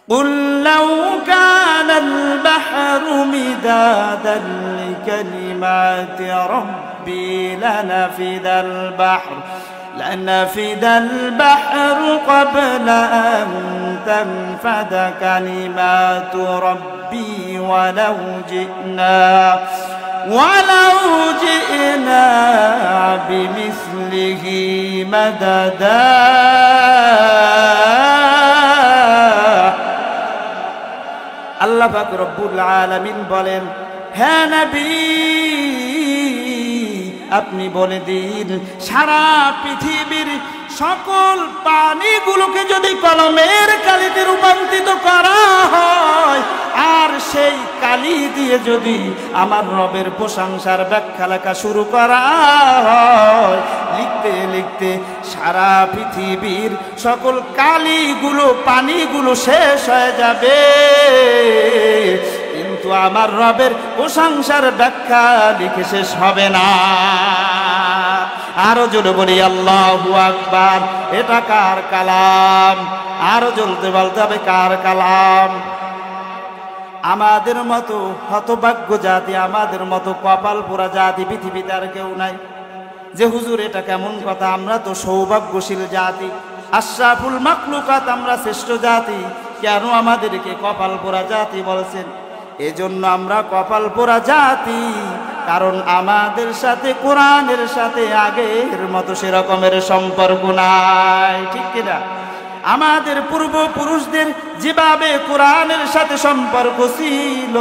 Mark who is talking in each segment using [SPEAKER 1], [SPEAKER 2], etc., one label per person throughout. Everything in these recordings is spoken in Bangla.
[SPEAKER 1] قل لو كان البحر مدادا لكلمات ربي لنفد البحر قبل أن تنفد كلمات ربي ولو جئنا بمثله مددا আল্লাহ পাক রব্বুল আলামিন বলেন, হে নবী আপনি বলে দিন, সারা পৃথিবীর সকল পানিগুলোকে যদি কলমের কালিতে রূপান্তরিত করা হয়, আর সেই কালি দিয়ে যদি আমার রবের প্রশংসার ব্যাখ্যা লেখা শুরু করা হয়, লিখতে লিখতে সারা পৃথিবীর সকল কালিগুলো পানিগুলো শেষ হয়ে যাবে, কিন্তু আমার রবের প্রশংসার ব্যাখ্যা লিখে শেষ হবে না। আরো জোরে বলি আল্লাহু আকবার। এটা কার কালাম? আরো জলতে বলতে হবে কার কালাম? আমাদের মতো হতভাগ্য জাতি, আমাদের মতো কপাল পোড়া জাতি পৃথিবীতে আর কেউ নাই যে হুজুর এটা কেমন কথা, আমরা তো সৌভাগ্যশীল জাতি, আশরাফুল মাখলুকাত, আমরা শ্রেষ্ঠ জাতি, কেন আমাদেরকে কপাল পোড়া জাতি বলছেন? এজন্য আমরা কপাল পোড়া জাতি, কারণ আমাদের সাথে কোরআনের সাথে আগের মতো সেরকমের সম্পর্ক নাই, ঠিক কিনা? আমাদের পূর্বপুরুষদের যেভাবে কোরআনের সাথে সম্পর্ক ছিল,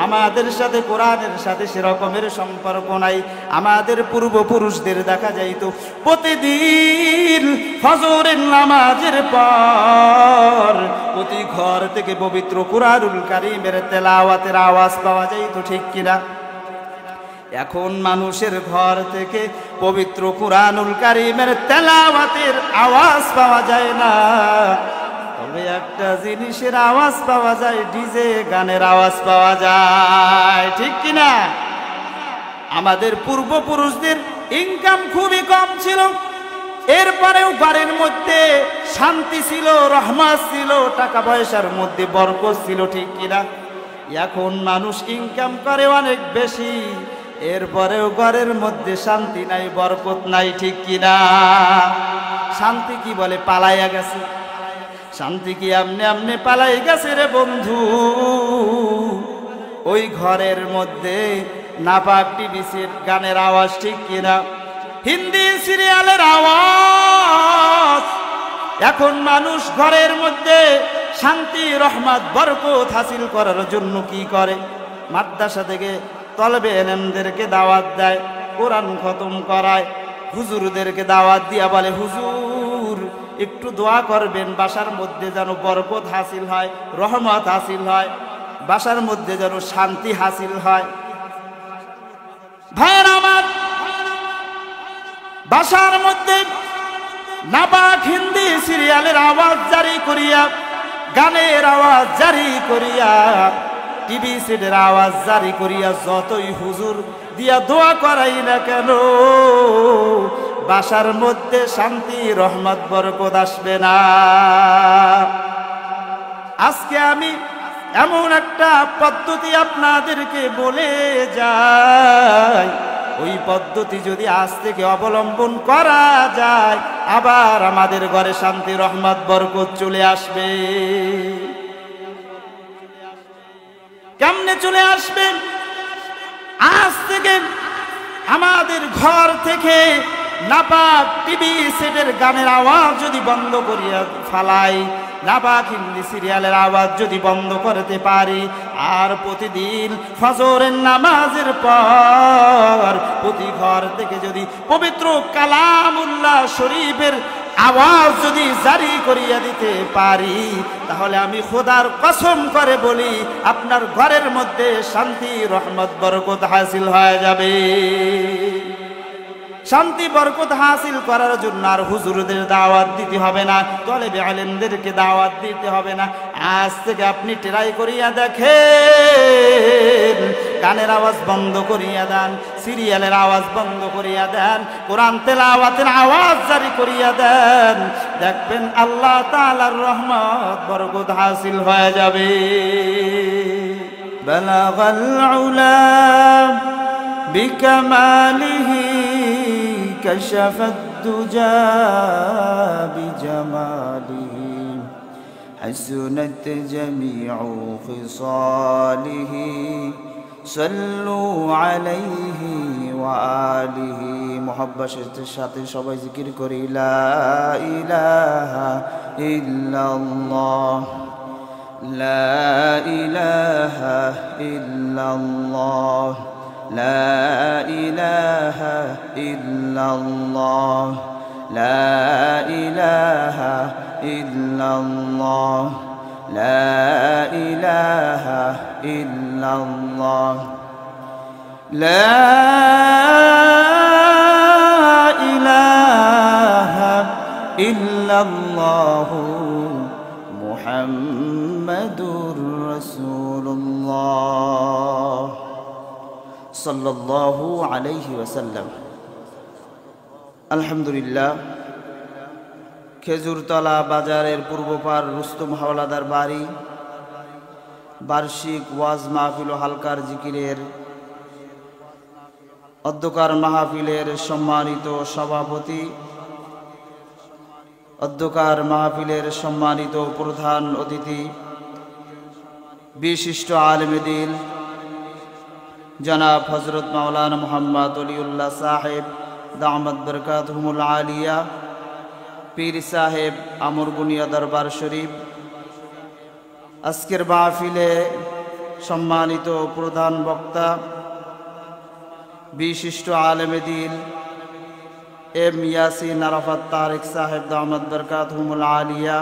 [SPEAKER 1] আমাদের সাথে কোরআনের সাথে সেরকমের সম্পর্ক নাই। আমাদের পূর্বপুরুষদের দেখা যাইতো প্রতিদিন ফজরের নামাজের পর প্রতি ঘর থেকে পবিত্র কুরআনুল কারীমের তেলাওয়াতের আওয়াজ পাওয়া যাইতো, ঠিক কিনা? এখন মানুষের ঘর থেকে পবিত্র কুরআনুল কারীমের তেলাওয়াতের আওয়াজ পাওয়া যায় না, তবে একটা জিনিসের আওয়াজ পাওয়া যায়, ডিজে গানের আওয়াজ পাওয়া যায়, ঠিক কিনা? আমাদের পূর্বপুরুষদের ইনকাম খুবই কম ছিল, এরপরেও ঘরের মধ্যে শান্তি ছিল, রহমত ছিল, টাকা পয়সার মধ্যে বরকত ছিল, ঠিক কিনা? এখন মানুষ ইনকাম করে অনেক বেশি, এরপরেও ঘরের মধ্যে শান্তি নাই, বরকত নাই, ঠিক কিনা? শান্তি কি বলে? পালাইয়া গেছে। শান্তি কি আমনে আমনে পালাই গেছে রে বন্ধু? ওই ঘরের মধ্যে নাপাক টিভির গানের আওয়াজ, ঠিক কিনা? হিন্দি সিরিয়ালের আওয়াজ। এখন মানুষ ঘরের মধ্যে শান্তি, রহমত, বরকত হাসিল করার জন্য কি করে? মাদ্রাসা থেকে তলবে এলেমদেরকে দাওয়াত দেয়, কোরআন খতম করায়, হুজুরদেরকে দাওয়াত দিয়া বলে, হুজুর একটু দোয়া করবেন, বাসার মধ্যে যেন বরকত হাসিল হয়, রহমত হাসিল হয়, বাসার মধ্যে যেন শান্তি হাসিল হয়। ভাইয়ের আমার, বাসার মধ্যে নাপাক হিন্দি সিরিয়ালের আওয়াজ জারি করিয়া, গানের আওয়াজ জারি করিয়া, টিভি সেটের আওয়াজ জারি করিয়া যতই হুজুর দিয়া দোয়া করাই না কেন, বাসার মধ্যে শান্তি, রহমত, বরকত আসবে না। আজকে আমি এমন একটা পদ্ধতি আপনাদেরকে বলে যাই, ওই পদ্ধতি যদি আজ থেকে অবলম্বন করা যায়, আবার আমাদের ঘরে শান্তি, রহমত, বরকত চলে আসবে। কেমনে চলে আসবে? আজ থেকে আমাদের ঘর থেকে নাপাক টিভি সেটের গানের আওয়াজ যদি বন্ধ করিয়া ফালাই, নাপাক হিন্দি সিরিয়ালের আওয়াজ যদি বন্ধ করতে পারি, আর প্রতিদিন ফজরের নামাজের পর প্রতি ঘর থেকে যদি পবিত্র কালামুল্লাহ শরীফের আওয়াজ যদি জারি করিয়া দিতে পারি, তাহলে আমি খোদার কসম করে বলি, আপনার ঘরের মধ্যে শান্তি, রহমত, বরকত হাসিল হয়ে যাবে। শান্তি, বরকত হাসিল করার জন্য আর হুজুরদের দাওয়াত দিতে হবে না, তলেবে আলেমদেরকে দাওয়াত দিতে হবে না। আজ থেকে আপনি ট্রাই করিয়া দেখেন, গানের আওয়াজ বন্ধ করিয়া দেন, সিরিয়ালের আওয়াজ বন্ধ করিয়া দেন, কোরআন তেলাওয়াতের আওয়াজ জারি করিয়া দেন, দেখবেন আল্লাহ তাআলার রহমত বরকত হাসিল হয়ে যাবে। বালাগাল উলা বিকামালিহি কাশাফাদ দুজা বিজামালিহি حسنت جميع خصاله صلوا عليه وآله محبতের সাথে সবাই জিকির করি লা ইলাহা ইল্লাল্লাহ লা ইলাহা ইল্লাল্লাহ লা ইলাহা ইল্লাল্লাহ لا إله إلا الله لا إله إلا الله لا إله إلا الله محمد رسول الله صلى الله عليه وسلم। আলহামদুলিল্লাহ, খেজুরতলা বাজারের পূর্বপার রুস্তম হাওলাদার বাড়ি বার্ষিক ওয়াজ মাহফিল ও হালকার জিকিরের অধ্যকার মাহফিলের সম্মানিত সভাপতি, অধ্যকার মাহফিলের সম্মানিত প্রধান অতিথি, বিশিষ্ট আলেমে দিন জনাব হযরত মাওলানা মুহাম্মদ ওলিউল্লাহ সাহেব দামাত বরকাতুহুমুল আলিয়া, পীর সাহেব আমরগুনিয়া দরবার শরীফ, আজকের মাহফিলে সম্মানিত প্রধান বক্তা, বিশিষ্ট আলেমে দিন এম ইয়াসিন আরাফাত তারেক সাহেব দামাত বরকাতুহুমুল আলিয়া,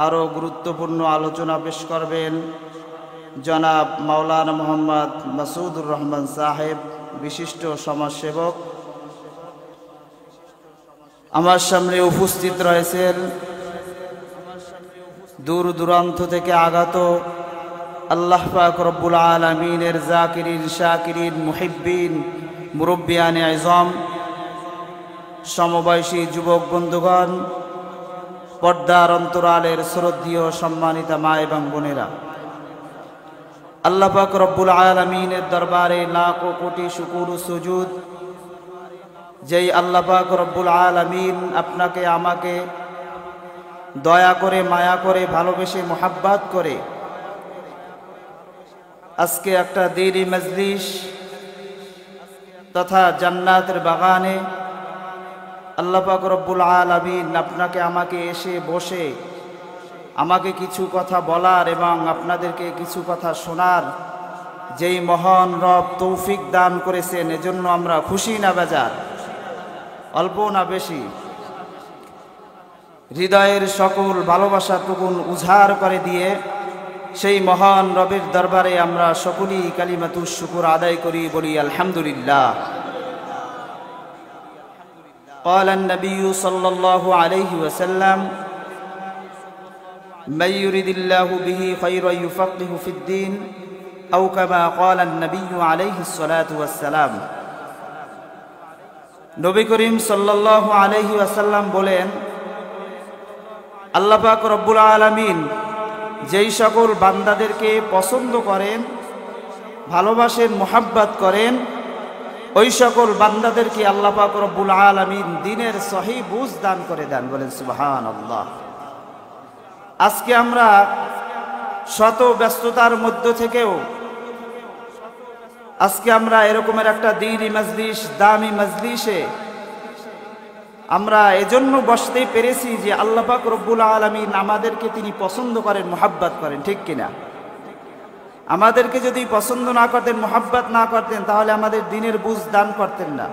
[SPEAKER 1] আরও গুরুত্বপূর্ণ আলোচনা পেশ করবেন জনাব মাওলানা মোহাম্মদ মাসুদুর রহমান সাহেব, বিশিষ্ট সমাজসেবক। আমার সামনে উপস্থিত রয়েছেন দূর দূরান্ত থেকে আগত আল্লাহ পাক রব্বুল আলামিনের জাকিরিন শাকিরিন মুহিব্বিন মুরব্বিয়ানে আযম, সমবয়সী যুবক বন্ধুগণ, পর্দার অন্তরালের শ্রদ্ধেয় সম্মানিতা মা এবং বোনেরা, আল্লাহ পাক রব্বুল আলামিনের দরবারে লাখো কোটি শুকর ও সুজুদ। যেই আল্লাহ পাক রব্বুল আলামিন আপনাকে আমাকে দয়া করে মায়া করে ভালোবেসে মোহাব্বত করে আজকে একটা দ্বীনি মজলিস তথা জান্নাতের বাগানে আল্লাহ পাক রব্বুল আলামিন আপনাকে আমাকে এসে বসে আমাকে কিছু কথা বলার এবং আপনাদেরকে কিছু কথা শোনার যেই মহান রব তৌফিক দান করেছেন, এজন্য আমরা খুশি না বেজার, অল্প না বেশি, হৃদয়ের সকল ভালোবাসাটুকু উজাড় করে দিয়ে সেই মহান রবের দরবারে আমরা সকলেই কালিমাতুশ শুকর আদায় করি, বলি আলহামদুলিল্লাহ। قال النبي صلى الله عليه وسلم من يريد الله به خيرا يفقهه في الدين أو كما قال النبي عليه الصلاة والسلام। নবী করিম সাল্লাল্লাহু আলাইহি ওয়াসাল্লাম বলেন, আল্লাহ পাক রব্বুল আলামিন যেই সকল বান্দাদেরকে পছন্দ করেন, ভালোবাসেন, মোহাব্বত করেন, ওই সকল বান্দাদেরকে আল্লাহ পাক রব্বুল আলামিন দ্বীনের সহি বুঝ দান করে দেন, বলেন সুবহানাল্লাহ। আজকে আমরা শত ব্যস্ততার মধ্য থেকেও আজকে আমরা এরকমের একটা দ্বীনি মজলিস, দামি মজলিসে আমরা এজন্য বসতে পেরেছি যে আল্লাহ পাক রব্বুল আলামিন আমাদেরকে তিনি পছন্দ করেন, মোহাব্বত করেন, ঠিক কিনা? আমাদেরকে যদি পছন্দ না করতেন, মোহাব্বত না করতেন, তাহলে আমাদের দ্বীনের বুঝ দান করতেন না।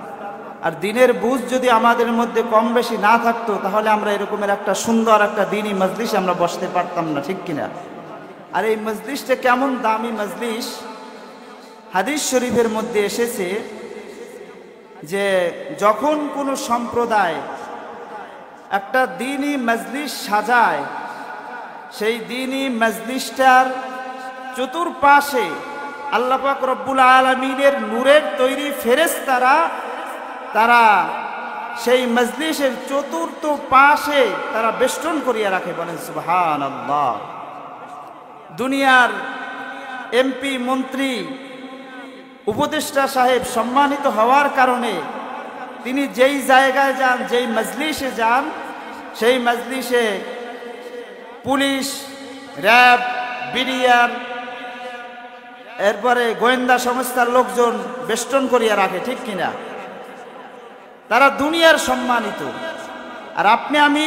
[SPEAKER 1] আর দ্বীনের বুঝ যদি আমাদের মধ্যে কম বেশি না থাকতো, তাহলে আমরা এরকমের একটা সুন্দর একটা দ্বীনি মজলিস আমরা বসতে পারতাম না, ঠিক কিনা? আর এই মজলিসটা কেমন দামি মজলিস, হাদিস শরীফের মধ্যে এসেছে যে যখন কোনো সম্প্রদায় একটা দ্বীনি মজলিস সাজায়, সেই দ্বীনি মজলিসটার চতুর্পাশে আল্লাহ পাক রব্বুল আলামিনের নূরের তৈরি ফেরেশতারা তারা সেই মজলিসের চতুর্থ পাশে তারা বেষ্টন করিয়া রাখে। বলেন সুবহানাল্লাহ। দুনিয়ার এমপি, মন্ত্রী, উপদেষ্টা সাহেব সম্মানিত হওয়ার কারণে তিনি যেই জায়গায় যান, যেই মজলিসে যান, সেই মজলিসে পুলিশ, র্যাব, বিডিআর, এরপরে গোয়েন্দা সংস্থার লোকজন বেষ্টন করিয়া রাখে, ঠিক কিনা? তারা দুনিয়ার সম্মানিত, আর আপনি আমি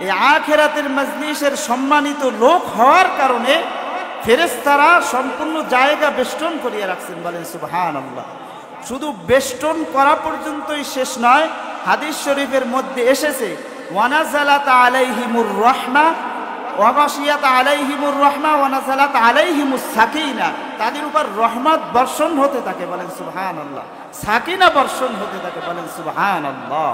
[SPEAKER 1] এই আখিরাতের মজলিসের সম্মানিত লোক হওয়ার কারণে ফেরেশতারা সম্পূর্ণ জায়গা বেষ্টন করিয়া রাখছেন। বলেন সুবহানাল্লাহ। শুধু বেষ্টন করা পর্যন্তই শেষ নয়, হাদিস শরীফের মধ্যে এসেছে ওয়ানাজালাত আলাইহিমুর রাহমা ওয়া গাশিয়াত আলাইহিমুর রাহমা ওয়া নাজালাত আলাইহিমুস সাকিনা। তাদের উপর রহমত বর্ষণ হতে থাকে। বলেন সুবহানাল্লাহ। সাকিনা বর্ষণ হতে থাকে। বলেন সুবহানাল্লাহ।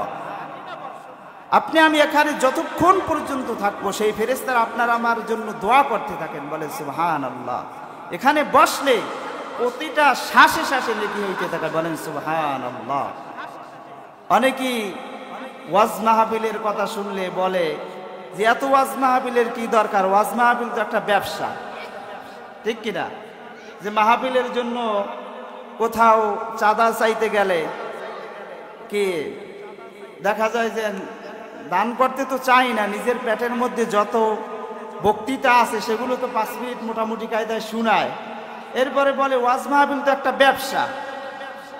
[SPEAKER 1] আপনি আমি এখানে যতক্ষণ পর্যন্ত থাকবো সেই ফেরেশতারা আপনার আমার জন্য দোয়া করতে থাকেন। বলেন সুবহানাল্লাহ। এখানে বসলে প্রতিটা শ্বাসে শ্বাসে নেকি হইতে থাকে। বলেন সুবহানাল্লাহ। অনেকেই ওয়াজ মাহফিলের কথা শুনলে বলে যে এত ওয়াজ মাহফিলের কি দরকার? ওয়াজ মাহফিল তো একটা ব্যবসা, ঠিক কিনা? যে মাহফিলের জন্য কোথাও চাঁদা চাইতে গেলে কি দেখা যায় যে দান করতে তো চাই না, নিজের পেটের মধ্যে যত বক্তৃতা আছে সেগুলো তো 5 মিনিট মোটামুটি কায়দায় শোনায়, এরপরে বলে ওয়াজ মাহফিল তো একটা ব্যবসা।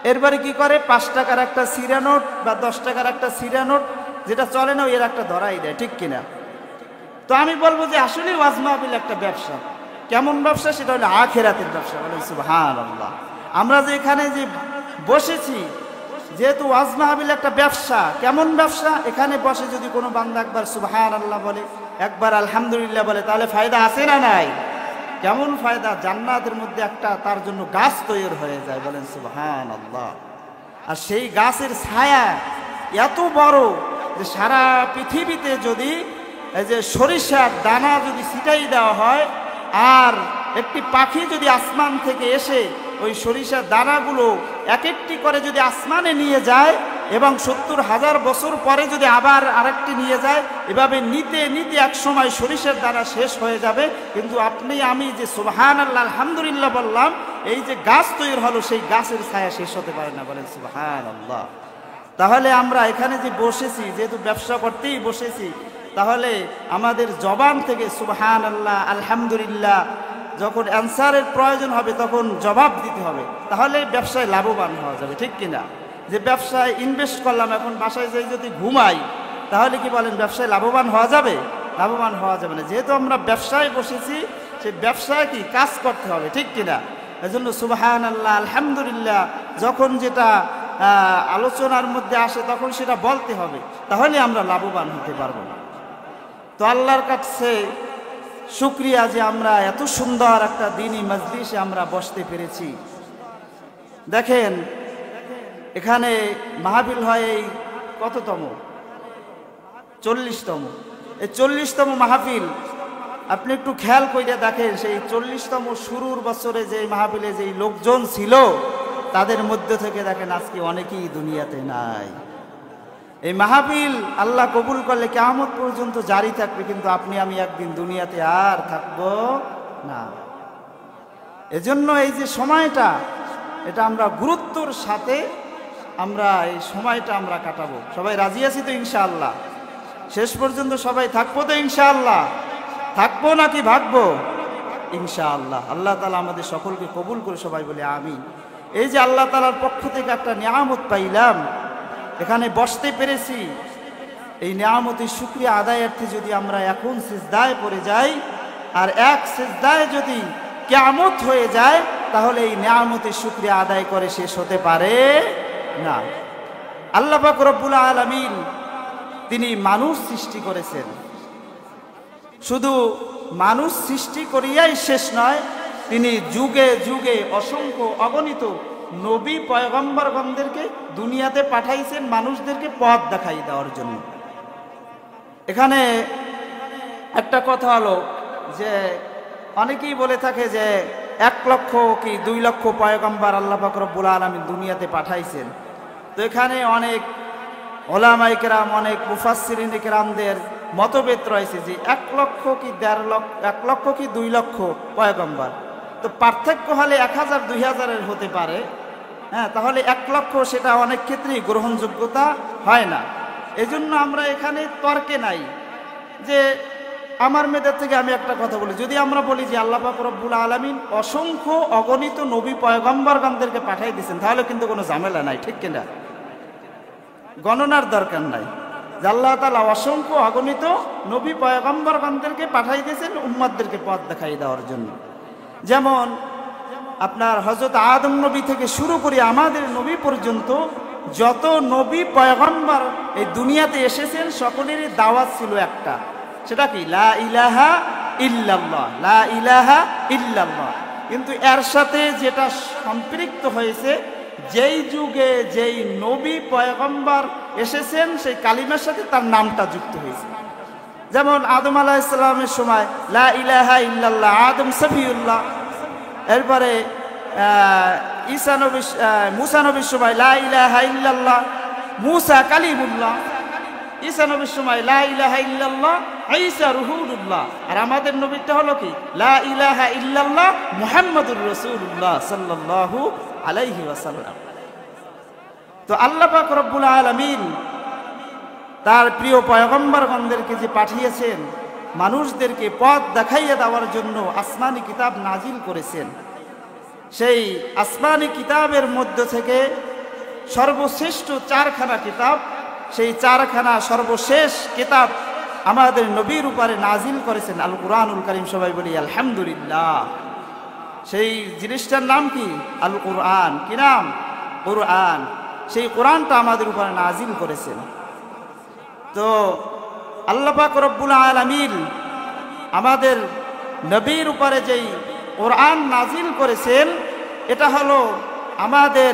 [SPEAKER 1] এরপরে কি করে 5 টাকার একটা সিরা নোট বা 10 টাকার একটা সিরা নোট যেটা চলে না এর একটা ধরাই দেয়, ঠিক কিনা? তো আমি বলবো যে আসলে ওয়াজ মাহফিল একটা ব্যবসা। কেমন ব্যবসা? সেটা হলো আখিরাতের ব্যবসা। বলেন সুবহানাল্লাহ। আমরা যে এখানে যে বসেছি, যেহেতু ওয়াজ মাহফিল একটা ব্যবসা, কেমন ব্যবসা? এখানে বসে যদি কোনো বান্দা একবার সুবহানাল্লাহ বলে, একবার আলহামদুলিল্লাহ বলে, তাহলে ফায়দা আছে না নাই? কেমন ফায়দা? জান্নাতের মধ্যে একটা তার জন্য গাছ তৈরি হয়ে যায়। বলেন সুবহানাল্লাহ। আর সেই গাছের ছায়া এত বড় যে সারা পৃথিবীতে যদি এই যে সরিষার দানা যদি ছিটাই দেওয়া হয় আর একটি পাখি যদি আসমান থেকে এসে ওই সরিষার দানাগুলো এক একটি করে যদি আসমানে নিয়ে যায় এবং 70,000 বছর পরে যদি আবার আরেকটি নিয়ে যায়, এভাবে নিতে নিতে এক সময় সরিষার দানা শেষ হয়ে যাবে, কিন্তু আপনি আমি যে সুবহানাল্লাহ আলহামদুলিল্লাহ বললাম, এই যে গাছ তৈরি হলো সেই গাছের ছায়া শেষ হতে পারে না। বলেন সুবহানাল্লাহ। তাহলে আমরা এখানে যে বসেছি, যেহেতু ব্যবসা করতেই বসেছি, তাহলে আমাদের জবান থেকে সুবহানাল্লাহ আলহামদুলিল্লাহ যখন অ্যান্সারের প্রয়োজন হবে তখন জবাব দিতে হবে, তাহলে ব্যবসায় লাভবান হওয়া যাবে, ঠিক কিনা? যে ব্যবসায় ইনভেস্ট করলাম, এখন বাসায় যাই যদি ঘুমাই, তাহলে কি বলেন ব্যবসায় লাভবান হওয়া যাবে? লাভবান হওয়া যাবে না। যেহেতু আমরা ব্যবসায় বসেছি, সেই ব্যবসায় কি কাজ করতে হবে, ঠিক কিনা? এজন্য সুবহানাল্লাহ আলহামদুলিল্লাহ যখন যেটা আলোচনার মধ্যে আসে তখন সেটা বলতে হবে, তাহলে আমরা লাভবান হতে পারবো। তো আল্লাহর কাছে শুকরিয়া যে আমরা এত সুন্দর একটা দিনই মজলিসে আমরা বসতে পেরেছি। দেখেন এখানে মাহফিল হয় এই কততম? 40তম। এই 40তম মাহফিল আপনি একটু খেয়াল করে দেখেন, সেই 40তম শুরুর বছরে যে মাহফিলে যেই লোকজন ছিল তাদের মধ্যে থেকে দেখেন আজকে অনেকেই দুনিয়াতে নাই। এই মাহফিল আল্লাহ কবুল করলে কিয়ামত পর্যন্ত জারি থাকবে, কিন্তু আপনি আমি একদিন দুনিয়াতে আর থাকবো না। এজন্য এই যে সময়টা, এটা আমরা গুরুত্বর সাথে আমরা এই সময়টা আমরা কাটাবো। সবাই রাজি আছি তো ইনশাআল্লাহ? শেষ পর্যন্ত সবাই থাকবো তো ইনশাআল্লাহ? থাকবো নাকি ভাগবো? ইনশাআল্লাহ। আল্লাহ তাআলা আমাদের সকলকে কবুল করে সবাই বলে আমিন। এই যে আল্লাহ তাআলার পক্ষ থেকে একটা নিয়ামত পাইলাম, এখানে বসতে পেরেছি, এই নিয়ামতের শুকরিয়া আদায়ার্থে যদি আমরা এখন সিজদায় পড়ে যাই আর এক সিজদায় যদি কিয়ামত হয়ে যায়, তাহলে এই নিয়ামতের শুকরিয়া আদায় করে শেষ হতে পারে না। আল্লাহ পাক রব্বুল আলামিন তিনি মানুষ সৃষ্টি করেছেন, শুধু মানুষ সৃষ্টি করিয়াই শেষ নয়, তিনি যুগে যুগে অসংখ্য অগণিত নবী পয়গম্বরগণদেরকে দুনিয়াতে পাঠাইছেন মানুষদেরকে পথ দেখাই দেওয়ার জন্য। এখানে একটা কথা হলো যে অনেকেই বলে থাকে যে 1 লক্ষ কি 2 লক্ষ পয়গম্বর আল্লাহ পাক রব্বুল আলামিন দুনিয়াতে পাঠাইছেন। তো এখানে অনেক ওলামায়ে কেরাম, অনেক মুফাসসিরিনে কেরামদের মতভেদ রয়েছে যে 1 লক্ষ কি 1.5 লক্ষ, 1 লক্ষ কি 2 লক্ষ পয়গম্বর। তো পার্থক্য হলে 1000 2000 হতে পারে, হ্যাঁ, তাহলে 1 লক্ষ সেটা অনেক ক্ষেত্রেই গ্রহণযোগ্যতা হয় না। এজন্য আমরা এখানে তর্কে নাই। যে আমার মেয়েদের থেকে আমি একটা কথা বলি, যদি আমরা বলি যে আল্লাহ পাক রব্বুল আলামিন অসংখ্য অগণিত নবী পয়গম্বরগণদেরকে পাঠিয়ে দিয়েছেন, তাহলে কিন্তু কোনো ঝামেলা নাই, ঠিক কিনা? গণনার দরকার নাই। যে আল্লাহ তাআলা অসংখ্য অগণিত নবী পয়গম্বরগণদেরকে পাঠিয়ে দিয়েছেন উম্মতদেরকে পথ দেখাই দেওয়ার জন্য। যেমন আপনার হযরত আদম নবী থেকে শুরু করে আমাদের নবী পর্যন্ত যত নবী পয়গম্বর এই দুনিয়াতে এসেছেন সকলেরই দাওয়াত ছিল একটা, সেটা কি? লা ইলাহা ইল্লাল্লাহ, লা ইলাহা ইল্লাল্লাহ। কিন্তু এর সাথে যেটা সম্পৃক্ত হয়েছে, যেই যুগে যেই নবী পয়গম্বর এসেছেন সেই কালিমার সাথে তার নামটা যুক্ত হয়েছে। যেমন আদম আলাইহিস সালামের সময় লা ইলাহা ইল্লাল্লাহ, আদম সফিউল্লাহ। এরপরে ঈসা নবী, মুসা নবীর সময় লা ইলাহা ইল্লাল্লাহ, মুসা কালিমুল্লাহ। ঈসা নবীর সময় লা ইলাহা ইল্লাল্লাহ, ঈসা রুহুল্লাহ। আর আমাদের নবীটা হলো কি? লা ইলাহা ইল্লাল্লাহ মুহাম্মাদুর রাসূলুল্লাহ সাল্লাল্লাহু আলাইহি ওয়াসাল্লাম। তো আল্লাহ পাক রব্বুল আলামিন তার প্রিয় পয়গম্বরগণদেরকে যে পাঠিয়েছেন মানুষদেরকে পথ দেখাইয়ে দেওয়ার জন্য আসমানি কিতাব নাজিল করেছেন। সেই আসমানি কিতাবের মধ্য থেকে সর্বশ্রেষ্ঠ 4খানা কিতাব, সেই 4খানা সর্বশেষ কিতাব আমাদের নবীর উপরে নাজিল করেছেন আল কুরআনুল কারীম। সবাই বলি আলহামদুলিল্লাহ। সেই জিনিসটার নাম কি? আল কুরআন। কি নাম? কুরআন। সেই কোরআনটা আমাদের উপরে নাজিল করেছেন। তো আল্লাহ পাক রব্বুল আলামিন আমাদের নবীর উপরে যেই কোরআন নাজিল করেছেন, এটা হলো আমাদের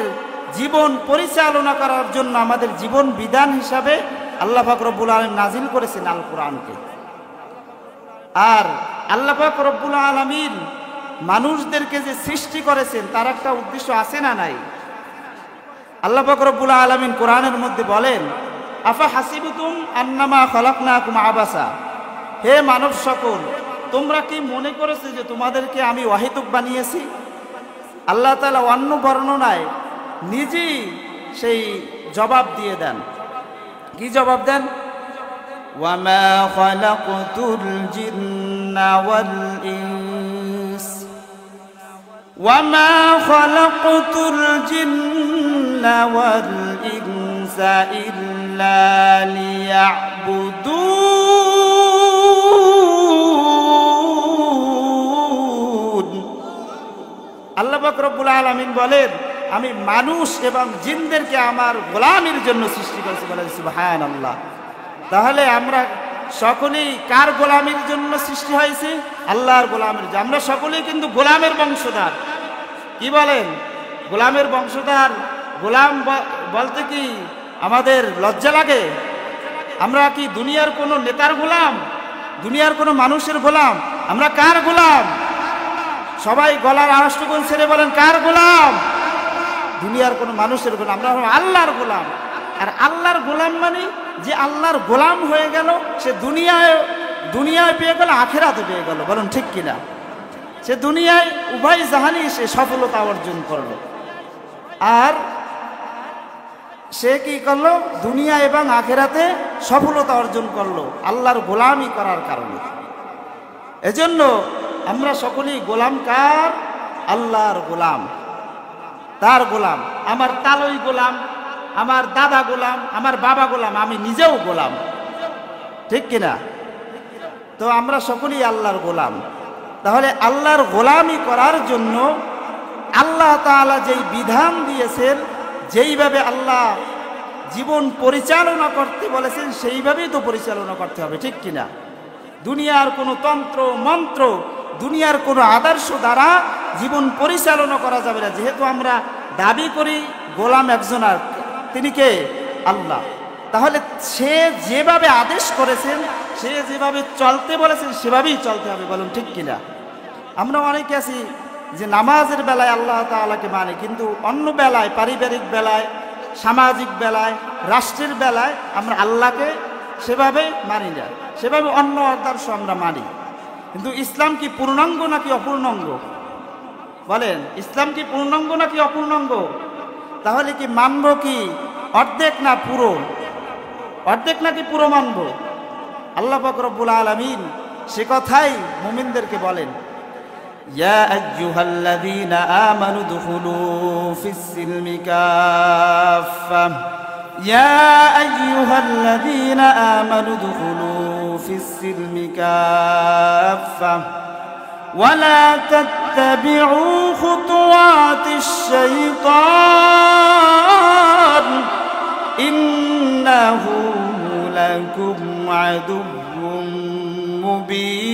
[SPEAKER 1] জীবন পরিচালনা করার জন্য, আমাদের জীবন বিধান হিসাবে আল্লাহ পাক রব্বুল আলামিন নাজিল করেছেন আল কোরআনকে। আর আল্লাহ পাক রব্বুল আলামিন মানুষদেরকে যে সৃষ্টি করেছেন তার একটা উদ্দেশ্য আছে না নাই? আল্লাহ পাক রব্বুল আলামিন কোরআনের মধ্যে বলেন, আফা হাসিবতুম আন্নামা খলাকনাকুম আবাসা, হে মানব সকল, তোমরা কি মনে করেছো যে তোমাদেরকে আমি অহেতুক বানিয়েছি? আল্লাহ তাআলা অন্য বর্ণনায় নিজেই সেই জবাব দিয়ে দেন। কি জবাব দেন? ওয়ামা খালাকতুল জিন্না ওয়াল ইনস, ওয়ামা খালাকতুল জিন্না ওয়াল ইনসা ইল্লা লিয়াবুদুন। আল্লাহ পাক রব্বুল আলামিন বলেন, আমি মানুষ এবং জিনদেরকে আমার গোলামির জন্য সৃষ্টি করেছি। বলেন সুবহানাল্লাহ। তাহলে আমরা সকলেই কার গোলামির জন্য সৃষ্টি হয়েছি? আল্লাহর গোলামের জন্য। আমরা সকলেই কিন্তু গোলামের বংশধর। কি বলেন? গোলামের বংশধর। গোলাম বলতে কি আমাদের লজ্জা লাগে? আমরা কি দুনিয়ার কোনো নেতার গোলাম? দুনিয়ার কোনো মানুষের গোলাম? আমরা কার গোলাম? সবাই গলার আওয়াজটুকুন ছেড়ে বলেন, কার গোলাম? দুনিয়ার কোনো মানুষের গোলাম? আমরা আল্লাহর গোলাম। আর আল্লাহর গোলাম মানে যে আল্লাহর গোলাম হয়ে গেল, সে দুনিয়ায় পেয়ে গেল, আখিরাতে পেয়ে গেল। বলুন ঠিক কিনা? সে দুনিয়ায় উভয় জাহানি সে সফলতা অর্জন করলো। আর সে কি করলো? দুনিয়া এবং আখিরাতে সফলতা অর্জন করলো আল্লাহর গোলামি করার কারণে। এজন্য আমরা সকলেই গোলাম কার? আল্লাহর গোলাম, তার গোলাম। আমার তালই গোলাম, আমার দাদা গোলাম, আমার বাবা গোলাম, আমি নিজেও গোলাম, ঠিক কিনা? তো আমরা সকলেই আল্লাহর গোলাম। তাহলে আল্লাহর গোলামি করার জন্য আল্লাহ তাআলা যেই বিধান দিয়েছেন, যেইভাবে আল্লাহ জীবন পরিচালনা করতে বলেছেন সেইভাবেই তো পরিচালনা করতে হবে, ঠিক কিনা? দুনিয়ার কোনো তন্ত্র মন্ত্র, দুনিয়ার কোনো আদর্শ দ্বারা জীবন পরিচালনা করা যাবে না। যেহেতু আমরা দাবি করি গোলাম একজনের, তিনি কে? আল্লাহ। তাহলে সে যেভাবে আদেশ করেছেন, সে যেভাবে চলতে বলেছেন সেভাবেই চলতে হবে। বলুন ঠিক কিনা? আমরা অনেকে আছি যে নামাজের বেলায় আল্লাহ তাআলাকে মানে, কিন্তু অন্য বেলায়, পারিবারিক বেলায়, সামাজিক বেলায়, রাষ্ট্রের বেলায় আমরা আল্লাহকে সেভাবে মানি না, সেভাবে অন্য আদর্শ আমরা মানি। কিন্তু ইসলাম কি পূর্ণাঙ্গ নাকি অপূর্ণাঙ্গ? বলেন, ইসলাম কি পূর্ণাঙ্গ নাকি অপূর্ণাঙ্গ? তাহলে কি মানব কি অর্ধেক না পুরো? অর্ধেক নাকি পুরো মানব? আল্লাহ পাক রব্বুল আলামিন সে কথাই মুমিনদেরকে বলেন, ইয়া আইয়ুহাল্লাযীনা আমানু দুখুলু ফিস-সিলমি কাফা, ইয়া আইয়ুহাল্লাযীনা আমানু দুখুলু ফিস-সিলমি কাফা ওয়ালা তাত্তাবিউ খুতুওয়াতিশ শাইতান ইন্নাহু লাকুম আদুউম মুবিন।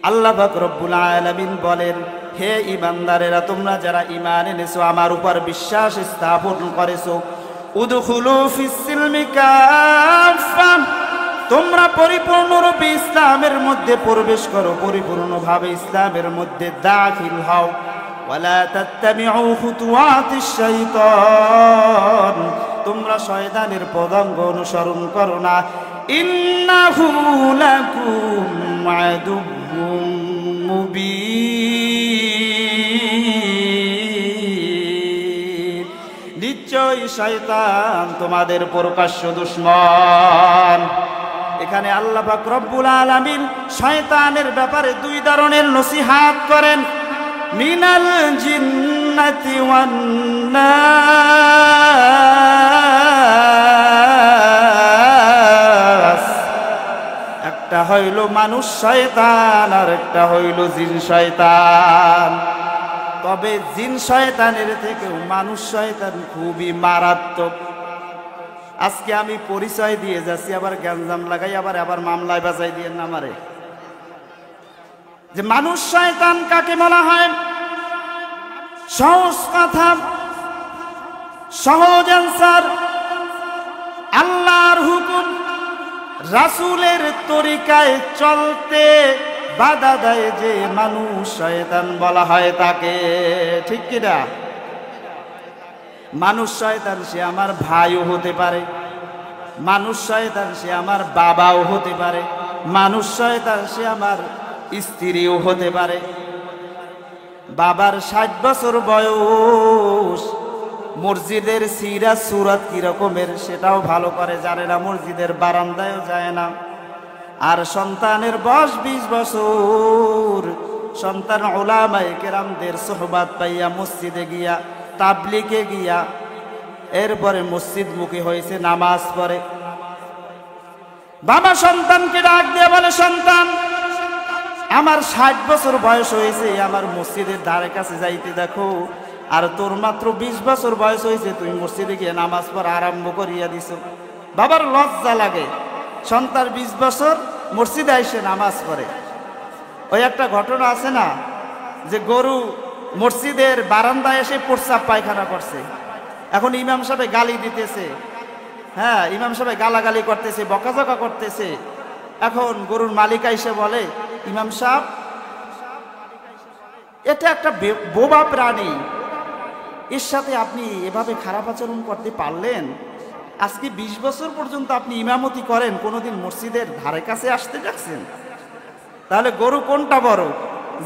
[SPEAKER 1] আল্লাহ পাক রব্বুল আলামিন বলেন, হে ঈমানদারেরা, তোমরা যারা ঈমান এনেছো, আমার উপর বিশ্বাস স্থাপন করেছো, উদখুলু ফিস-সিলমি কাফা, তোমরা পরিপূর্ণরূপে ইসলামের মধ্যে প্রবেশ করো, পরিপূর্ণভাবে ইসলামের মধ্যে দাখিল হও। ওয়ালা তাত্তাবিউ খুতুওয়াতিশ শাইতান, তোমরা শয়তানের পদাঙ্গ অনুসরণ করো না। ইন্নাহু লাকুম আদুউম মুবিন, নিশ্চয়ই শয়তান তোমাদের প্রকাশ্য দুশমন। এখানে আল্লাহ পাক রব্বুল আলামিন শয়তানের ব্যাপারে দুই ধরনের নসিহত করেন, মিনাল জিন্নাতি ওয়ান নাস, একটা হইল মানুষ শয়তান আর একটা হইল জিন শয়তান। তবে জিন শয়তানের থেকেও মানুষ শয়তান খুবই মারাত্মক। আজকে আমি পরিচয় দিয়ে যাচ্ছি, আবার গ্যাঞ্জাম লাগাই, আবার মামলায় বাজাই দিয়ে না মারে, যে মানুষ শয়তান কাকে বলা হয়। সহজ কথা, সহজ অ্যান্সার, আল্লাহর হুকুম রাসূলের তরিকায় চলতে বাধা দেয় যে মানুষ শয়তান বলা হয় তাকে, ঠিক কি না? মানুষ শয়তান সে আমার ভাইও হতে পারে, মানুষ শয়তান সে আমার বাবাও হতে পারে, মানুষ শয়তান সে আমার স্ত্রীও হতে পারে। বাবার 60 বছর বয়স, মসজিদের সিরাত সুরাত কি রকমের সেটাও ভালো করে জানে না, মসজিদের বারান্দায়ও যায় না। আর সন্তানের বয়স 20 বছর, সন্তান উলামায়ে কেরামদের সোহবাত পাইয়া মসজিদে গিয়া, তাবলিগে গিয়া, এরপরে মসজিদ মুখী হয়েছে, নামাজ পড়ে। বাবা সন্তানকে ডাক দিয়ে বলে, সন্তান আমার 60 বছর বয়স হয়েছে, আমার মসজিদের ধারে কাছে যাইতে দেখো, আর তোর মাত্র 20 বছর বয়স হয়েছে, তুই মসজিদে গিয়ে নামাজ পড়া আরম্ভ করিয়া দিছ। বাবার লজ্জা লাগে, সন্তান 20 বছর মসজিদে এসে নামাজ পড়ে। ওই একটা ঘটনা আছে না, যে গরু মসজিদের বারান্দায় এসে প্রস্রাব পায়খানা করছে, এখন ইমাম সাহেব গালি দিতেছে, হ্যাঁ ইমাম সাহেব গালাগালি করতেছে, বকাঝকা করতেছে। এখন গরুর মালিক এসে বলে, ইমাম সাহেব এটা একটা বোবা প্রাণী, এর সাথে আপনি এভাবে খারাপ আচরণ করতে পারলেন? আজকে 20 বছর পর্যন্ত আপনি ইমামতি করেন, কোনোদিন মসজিদের ধারে কাছে আসতে যাচ্ছেন? তাহলে গরু কোনটা বড়,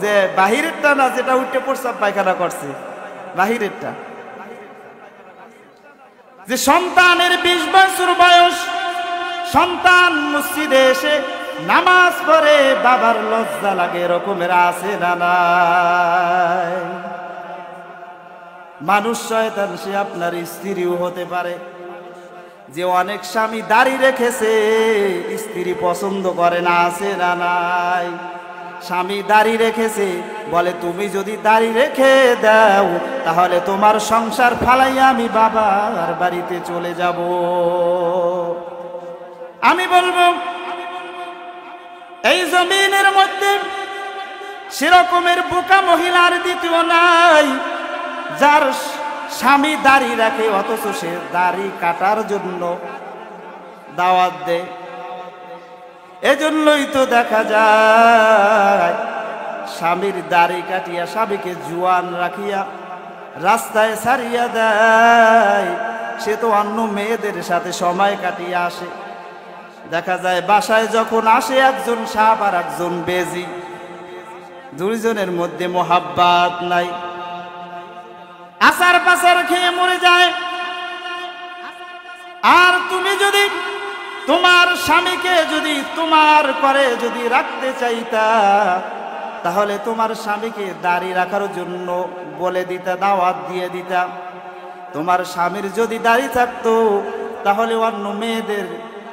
[SPEAKER 1] যে বাহিরেরটা না যেটা উঠে প্রস্রাব পায়খানা করছে? বাহিরেরটা। যে সন্তানের 20 বছর বয়স, সন্তান মসজিদে এসে নামাজ পড়ে, বাবার লজ্জা লাগে, এরকমের আছে না নাই? মানুষ শয়তান সে আপনার স্ত্রীও হতে পারে, যে অনেক স্বামী দাড়ি রেখেছে, স্ত্রী পছন্দ করে না, আছে না নাই? স্বামী দাড়ি রেখেছে, বলে তুমি যদি দাড়ি রেখে দাও তাহলে তোমার সংসার ফালাইয়া আমি বাবার বাড়িতে চলে যাব। আমি বলবো এই জমিনের মধ্যে সেরকমের বোকা মহিলার দ্বিতীয় নাই, যার স্বামী দাড়ি রাখে অথচ সে দাড়ি কাটার জন্য দাওয়াত দেয়। এজন্যই তো দেখা যায় স্বামীর দাড়ি কাটিয়া স্বামীকে জুয়ান রাখিয়া রাস্তায় ছাড়িয়া দেয়, সে তো অন্য মেয়েদের সাথে সময় কাটিয়ে আসে। দেখা যায় বাসায় যখন আসে একজন সাপ আর একজন বেজি, দুইজনের মধ্যে মোহাব্বত নাই, আচার পাচার খেয়ে মরে যায়। আর তুমি যদি তোমার স্বামীকে যদি তোমার করে যদি রাখতে চাইতা, তাহলে তোমার স্বামীকে দাড়ি রাখার জন্য বলে দিতা, দাওয়াত দিয়ে দিতা। তোমার স্বামীর যদি দাড়ি থাকতো তাহলে অন্য মেয়েদের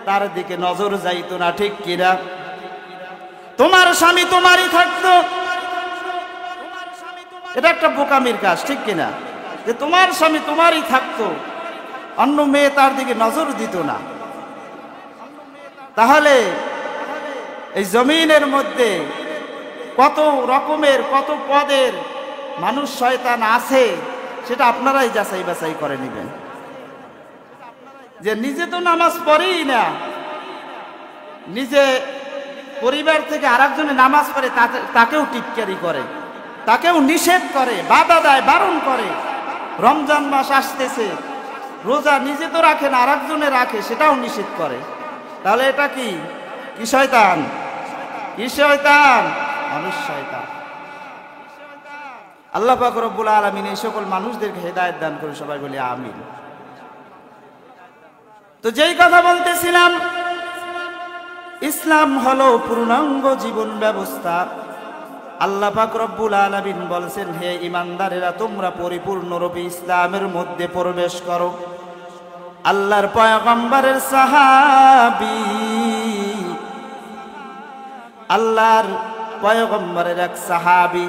[SPEAKER 1] তার দিকে নজর যাইতো না, ঠিক কিনা? তোমার স্বামী তোমারই থাকতো, এটা একটা বোকামির কাজ, ঠিক কিনা? যে তোমার স্বামী তোমারই থাকতো, অন্য মেয়ে তার দিকে নজর দিত না। তাহলে এই জমিনের মধ্যে কত রকমের কত পদের মানুষ শয়তান আছে, সেটা আপনারাই যাচাই বাছাই করে নেবেন। যে নিজে তো নামাজ পড়েই না, নিজে পরিবার থেকে আরেকজনে নামাজ পড়ে তাকেও টিটকারি করে, তাকেও নিষেধ করে, বাধা দেয়, বারণ করে। রমজান মাস আসতেছে, রোজা নিজে তো রাখে না, আরেকজনে রাখে, সেটাও নিষেধ করে। তাহলে এটা কি কি শয়তান? কি শয়তান? মানুষ শয়তান। আল্লাহ পাক রব্বুল আলামিন এই সকল মানুষদেরকে হেদায়েত দান করে, সবাই বলি আমিন। তো যেই কথা বলতেছিলাম, ইসলাম হলো পূর্ণাঙ্গ জীবন ব্যবস্থা। আল্লাহ পাক রব্বুল আলামিন বলছেন, হে ঈমানদারেরা, তোমরা পরিপূর্ণরূপে ইসলামের মধ্যে প্রবেশ করো। আল্লাহর পয়গম্বরের সাহাবী, আল্লাহর পয়গম্বরের এক সাহাবী,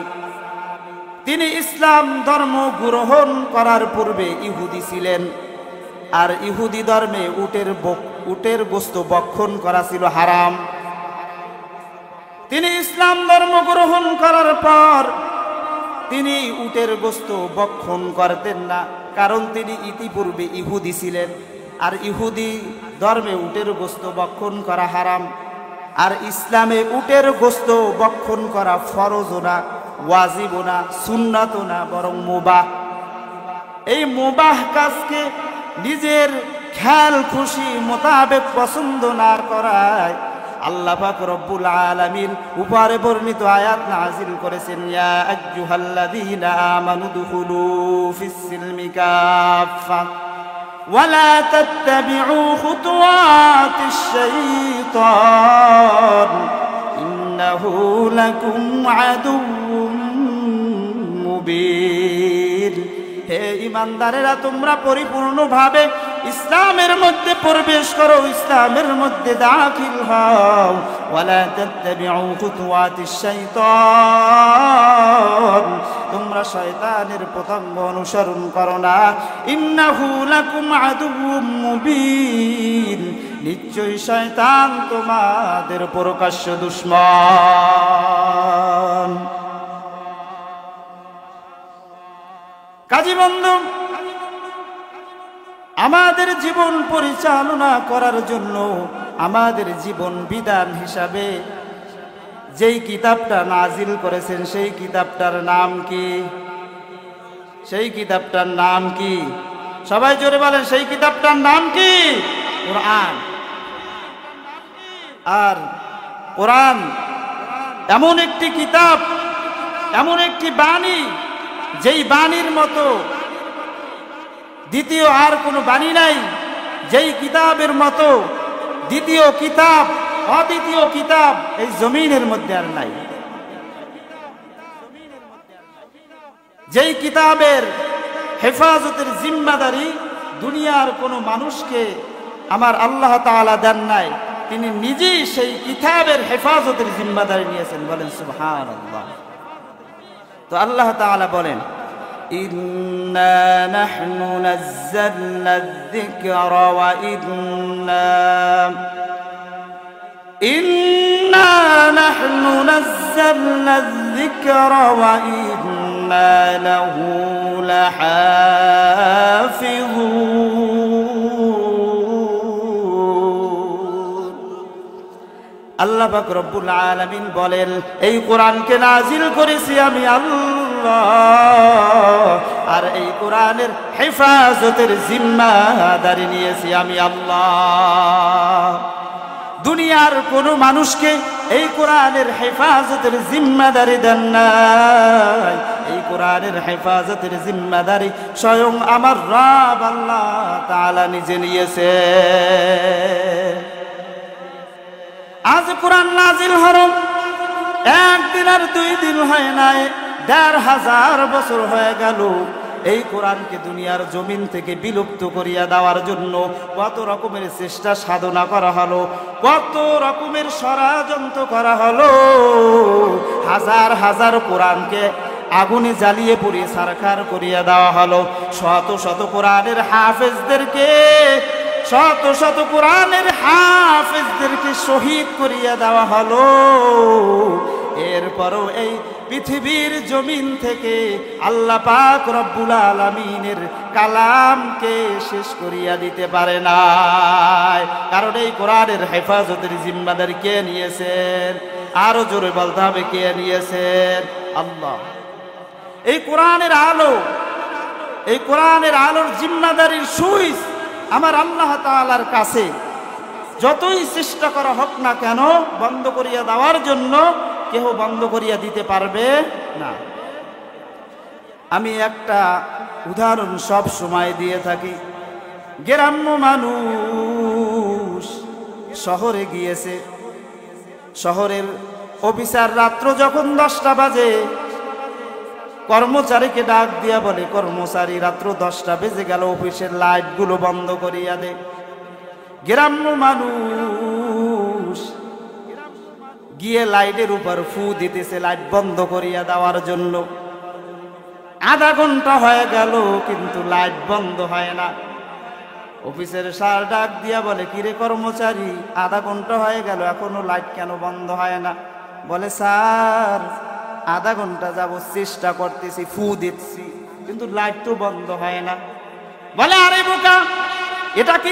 [SPEAKER 1] তিনি ইসলাম ধর্ম গ্রহণ করার পূর্বে ইহুদি ছিলেন। আর ইহুদি ধর্মে উটের গোশত ভক্ষণ করা ছিল হারাম। তিনি ইসলাম ধর্ম গ্রহণ করার পর তিনি উটের গোশত ভক্ষণ করতেন না, কারণ তিনি ইতিপূর্বে ইহুদি ছিলেন। আর ইহুদি ধর্মে উটের গোশত ভক্ষণ করা হারাম। আর ইসলামে উটের গোশত ভক্ষণ করা ফরজও না, ওয়াজিবও না, সুন্নাতও না, বরং মুবাহ। এই মুবাহ কাজকে নিজের খেয়াল খুশি মোতাবেক পছন্দ না করায় আল্লাহ পাক রব্বুল আলামিন উপরে বর্ণিত আয়াত নাযিল করেছেন, ইয়া আইয়ুহাল্লাযীনা আমানু দুখুলু ফিস সিলমি কাফা ওয়া লা তাত্তাবিউ খুতুওয়াতিশ শাইতান ইন্নাহু লাকুম আদুউম মুবিন। হে ঈমানদারেরা, তোমরা পরিপূর্ণভাবে ইসলামের মধ্যে প্রবেশ করো, ইসলামের মধ্যে দাখিল হও। ওয়ালা তাত্তাবিউ খুতুওয়াতিশ শাইতান, তোমরা শয়তানের পতঙ্গ অনুসরণ করো না। ইন্নাহু লাকুম আদুউম মুবিন, নিশ্চয়ই শয়তান তোমাদের প্রকাশ্য দুশমন। কাজী বন্ধু, আমাদের জীবন পরিচালনা করার জন্য আমাদের জীবন বিধান হিসাবে যেই কিতাবটা নাজিল করেছেন, সেই কিতাবটার নাম কি? সেই কিতাবটার নাম কি? সবাই জোরে বলেন, সেই কিতাবটার নাম কি? কোরআন। আর কোরআন এমন একটি কিতাব, এমন একটি বাণী, যেই বাণীর মতো দ্বিতীয় আর কোনো বাণী নাই। যেই কিতাবের মতো দ্বিতীয় কিতাব, অদ্বিতীয় কিতাব এই জমিনের মধ্যে আর নাই। যেই কিতাবের হেফাজতের জিম্মাদারি দুনিয়ার কোনো মানুষকে আমার আল্লাহ তাআলা দেন নাই, তিনি নিজেই সেই কিতাবের হেফাজতের জিম্মাদারি নিয়েছেন। বলেন সুবহানাল্লাহ। তো আল্লাহ তাআলা বলেন, ইন্না নাহনু নাযালনা যিকরা ওয়া ইন্না নাহনু নাযালনা যিকরা ওয়া ইন্না লাহু লাহাফিযুন। আল্লাহ পাক রব্বুল আলামিন বলেন, এই কোরআনকে নাজিল করেছি আমি আল্লাহ, আর এই কোরআনের হেফাজতের জিম্মাদারি নিয়েছি আমি আল্লাহ। দুনিয়ার কোনো মানুষকে এই কোরআনের হেফাজতের জিম্মাদারি দেন নাই। এই কোরআনের হেফাজতের জিম্মাদারি স্বয়ং আমার রব আল্লাহ তাআলা নিজে নিয়েছে। আজ কোরআন নাজিল হলো একদিন আর 2 দিন হয় নাই, 1500 বছর হয়ে গেল। এই কোরআনকে দুনিয়ার জমিন থেকে বিলুপ্ত করিয়া দেওয়ার জন্য কত রকমের চেষ্টা সাধনা করা হলো, কত রকমের ষড়যন্ত্র করা হলো। হাজার হাজার কোরআনকে আগুনে জ্বালিয়ে পুড়িয়ে ছারখার করিয়া দেওয়া হলো। শত শত কোরআনের হাফেজদেরকে শহীদ করিয়া দেওয়া হলো। এরপরও এই পৃথিবীর জমিন থেকে আল্লাহ পাক রব্বুল আলামিনের কালামকে শেষ করিয়া দিতে পারে না। কারণ এই কোরআনের হেফাজতের জিম্মাদারি কে নিয়েছেন? আরো জোরে বলতে হবে, কে নিয়েছেন? আল্লাহ। এই কোরআনের আলো, এই কোরআনের আলোর জিম্মাদারির সুইচ আমার আল্লাহ তাআলার কাছে। যতই চেষ্টা করা হোক না কেন বন্ধ করিয়া দেওয়ার জন্য, কেউ বন্ধ করিয়া দিতে পারবে না। আমি একটা উদাহরণ সব সময় দিয়ে থাকি। গ্রাম্য মানুষ শহরে গিয়েছে, শহরের অফিসার রাত্র যখন 10টা বাজে কর্মচারীকে ডাক দিয়া বলে, কর্মচারী রাত্র 10টা বেজে গেল, অফিসের লাইটগুলো বন্ধ করিয়া দে। গ্রাম্য মানুষ গিয়ে লাইটের উপর ফু দিতেছে লাইট বন্ধ করিয়া দেওয়ার জন্য। আধা ঘন্টা হয়ে গেল কিন্তু লাইট বন্ধ হয় না। অফিসের স্যার ডাক দিয়া বলে, কিরে কর্মচারী, আধা ঘন্টা হয়ে গেল এখনো লাইট কেন বন্ধ হয় না? বলে, স্যার আধা ঘন্টা যাবত চেষ্টা করতেছি, ফু দিচ্ছি, কিন্তু লাইট তো বন্ধ হয় না। বলে, আরে বোকা, এটা কি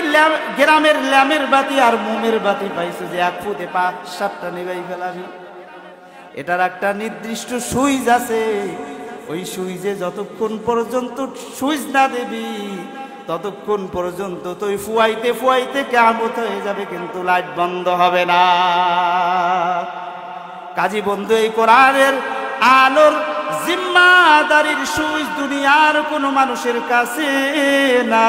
[SPEAKER 1] গ্রামের ল্যামের বাতি আর মোমের বাতি পাইছো যে 1 ফুতে 5-7টা নিভাই ফেলাবি? এটার একটা নির্দিষ্ট সুইচ আছে, ওই সুইচে যতক্ষণ পর্যন্ত সুইচ না দেবি ততক্ষণ পর্যন্ত তুই ফুয়াইতে ফুয়াইতে কিয়ামত হয়ে যাবে, কিন্তু লাইট বন্ধ হবে না। কাজী বন্ধু, এই কোরআনের আলোর জিম্মাদারির সুইচ দুনিয়ার কোনো মানুষের কাছে না।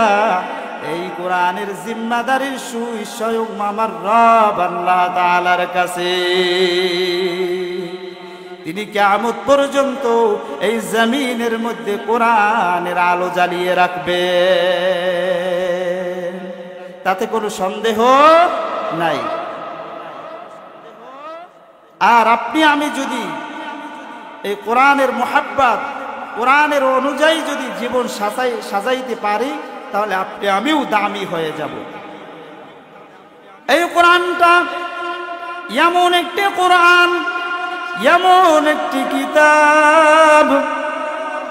[SPEAKER 1] এই কোরআনের জিম্মাদারির সুইচ স্বয়ং আমার রব আল্লাহ তাআলার কাছে। তিনি কিয়ামত পর্যন্ত এই জমিনের মধ্যে কোরআনের আলো জ্বালিয়ে রাখবে, তাতে কোনো সন্দেহ নাই। আর আপনি আমি যদি এই কোরআনের মুহাব্বত, কোরআনের অনুযায়ী যদি জীবন সাজাইতে পারি, তাহলে আপনি আমিও দামি হয়ে যাব। এই কোরআনটা এমন একটি কোরআন, এমন একটি কিতাব,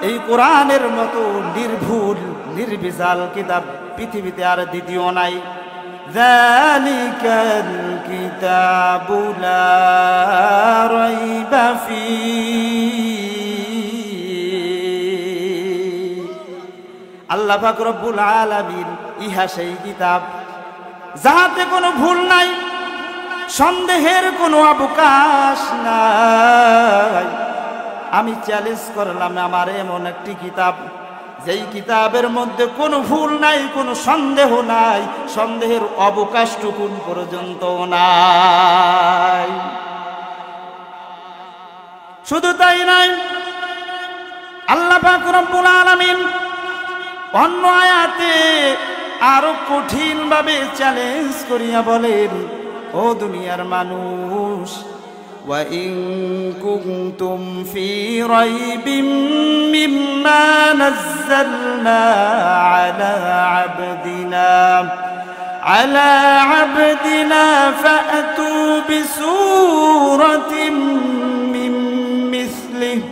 [SPEAKER 1] এই কোরআনের মতো নির্ভুল নির্বিজাল কিতাব পৃথিবীতে আর দ্বিতীয় নাই। যালিকাল কিতাবু লা রাইবা ফীহি। আল্লাহ পাক রব্বুল আলামিন, ইহা সেই কিতাব যাহাতে কোনো ভুল নাই, সন্দেহের কোনো অবকাশ নাই। আমি চ্যালেঞ্জ করলাম, আমার এমন একটি কিতাব যেই কিতাবের মধ্যে কোনো ভুল নাই, কোনো সন্দেহ নাই, সন্দেহের অবকাশটুকুন পর্যন্ত নাই। শুধু তাই নাই, আল্লাহ পাক রব্বুল আলামিন অন্য আয়াতে আরো কঠিন ভাবে চ্যালেঞ্জ করিয়া বলেন, ও দুনিয়ার মানুষ, ওয়া ইন কুনতুম ফি রাইবিম মিম্মা নাযালনা আলা আবদিনা ফাআতু বিসূরাতিন মিন মিসলিহি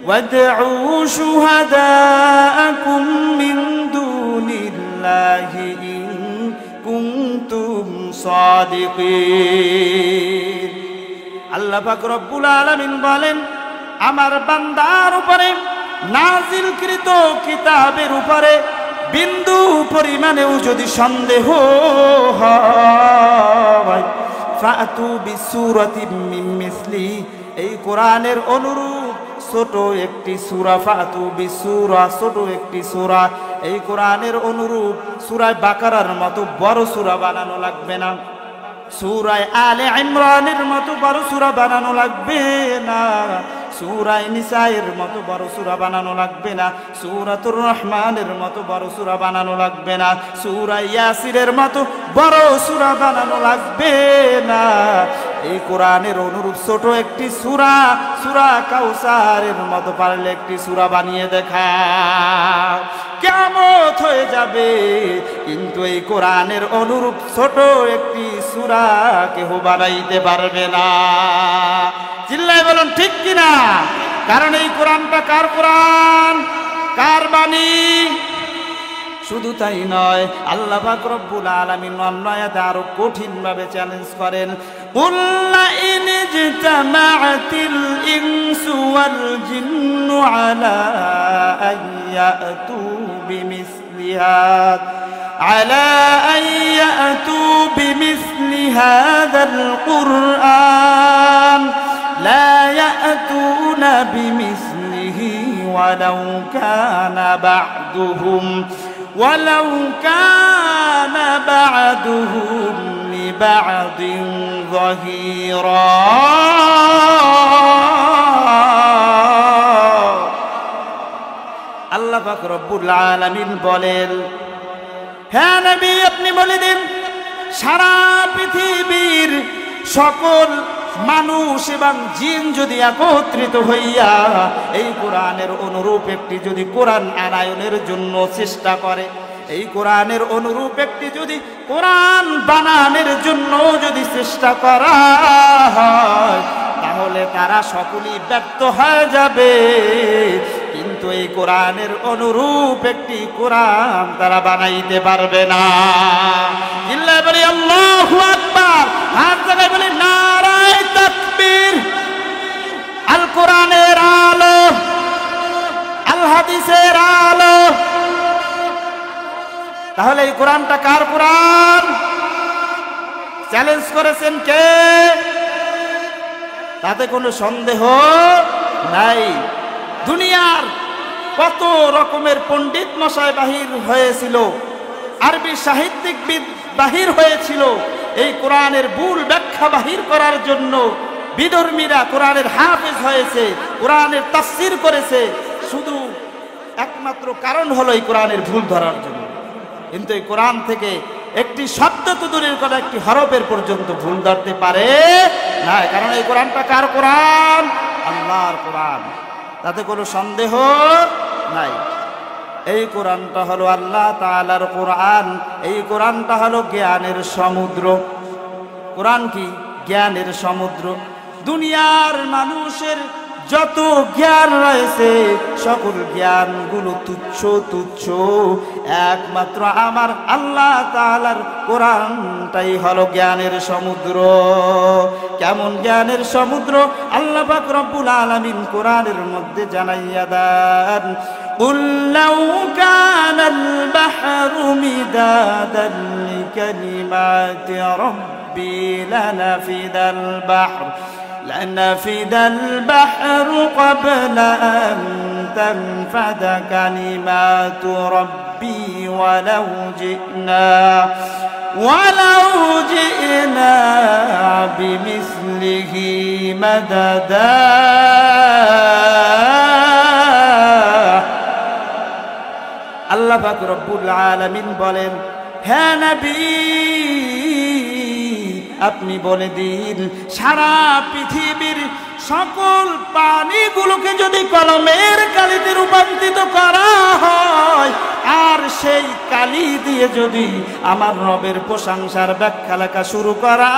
[SPEAKER 1] ওয়াদউ শুহাদাআকুম মিন দুনিল্লাহি ইন কুনতুম সাদিকিন। আল্লাহ পাক রব্বুল আলামিন বলেন, আমার বান্দার উপরে নাজিলকৃত কিতাবের উপরে বিন্দু পরিমাণেও যদি সন্দেহ হয়, ফাতু বিসূরাতিন মিন মিসলি, এই কোরআনের অনুরূপ ছোট একটি সূরা, ফাতু বিসূরা, ছোট একটি সূরা, এই কোরআনের অনুরূপ সূরা বাকারার মতো বড় সূরা বানানো লাগবে না, সূরা আলে ইমরানের মতো বড় সূরা বানানো লাগবে না, সূরা নিসায়ের মতো বড় সূরা বানানো লাগবে না, সূরাতুর রহমানের মতো বড় সূরা বানানো লাগবে না, সূরা ইয়াসিনের মতো বড় সূরা বানানো লাগবে না। এই কোরআনের অনুরূপ ছোট একটি সূরা, সূরা কাউসারের মতো পারলে একটি সূরা বানিয়ে দেখা। কিয়ামত হয়ে যাবে, কিন্তু এই কোরআনের অনুরূপ ছোট একটি সূরা কেউ বানাইতে পারবে না। চিল্লায় বলুন ঠিক কিনা? কারণ এই কোরআনটা কার কোরআন, কার বাণী? শুধু তাই নয়, আল্লাহ পাক রব্বুল আলামিন অন্য আয়াতে আরো কঠিন ভাবে চ্যালেঞ্জ করেন, কুল লা ইন ইজতামাআতিল ইনসু ওয়াল জিন্নু আলা আইয়াতু বিমিসলি হাযাল কুরআন লা ইয়াতুনা বিমিসলিহি ওয়ালাউ কানা বা'দুহুম লিবা'দিন যাহিরা। আল্লাহ পাক রব্বুল আলামিন বলেন, হ্যাঁ নবী আপনি বলে দিন, সারা পৃথিবীর সকল মানুষ এবং জিন যদি একত্রিত হইয়া এই কোরআনের অনুরূপ একটি যদি কোরআন আনায়নের জন্য চেষ্টা করে, এই কোরআনের অনুরূপ একটি যদি কোরআন বানানোর জন্য যদি চেষ্টা করা হয়, তাহলে তারা সকলেই ব্যর্থ হয়ে যাবে, কিন্তু এই কোরআনের অনুরূপ একটি কোরআন তারা বানাইতে পারবে না। চিল্লায় বলি আল্লাহু আকবার, আর জায়গায় বলি নারায়ে তাকবীর। আল কোরআনের আলো, আল হাদিসের আলো। তাহলে এই কোরআনটা কার কোরআন? চ্যালেঞ্জ করেছেন কে? তাতে কোনো সন্দেহ নাই। দুনিয়ার কত রকমের পণ্ডিত মশাই বাহির হয়েছিল, আরবি সাহিত্যিকবিদ বাহির হয়েছিল এই কোরআনের ভুল ব্যাখ্যা বাহির করার জন্য। বিধর্মীরা কোরআনের হাফেজ হয়েছে, কোরআনের তাফসীর করেছে, শুধু একমাত্র কারণ হলো এই কোরআনের ভুল ধরার জন্য। কিন্তু এই কোরআন থেকে একটি শব্দ তো দূরের কথা, একটি হরফের পর্যন্ত ভুল ধরতে পারে না, কারণ এই কোরআনটা কার কোরআন? আল্লাহর কোরআন, তাতে কোনো সন্দেহ নাই। এই কোরআনটা হলো আল্লাহ তাআলার কোরআন, এই কোরআনটা হলো জ্ঞানের সমুদ্র। কোরআন কি? জ্ঞানের সমুদ্র। দুনিয়ার মানুষের যত জ্ঞান রয়েছে সকল জ্ঞানগুলো তুচ্ছ তুচ্ছ, একমাত্র আমার আল্লাহ তাআলার কোরআনটাই হলো জ্ঞানের সমুদ্র। কেমন জ্ঞানের সমুদ্র? আল্লাহ পাক রব্বুল আলামিন কোরআনের মধ্যে জানাইয়া দেন, কুল লাউ কানাল বাহরু মিদাদান লিকালিমাতি রাব্বি لنفد البحر قبل أن تنفد كلمات ربي ولو جئنا بمثله مددا। আল্লাহ পাক রব্বুল আলামিন বলেন, হ্যাঁ নবী আপনি বলে দিন, সারা পৃথিবীর সকল পানিগুলোকে যদি কলমের কালিতে রূপান্তরিত করা হয়, আর সেই কালি দিয়ে যদি আমার রবের প্রশংসার ব্যাখ্যা লেখা শুরু করা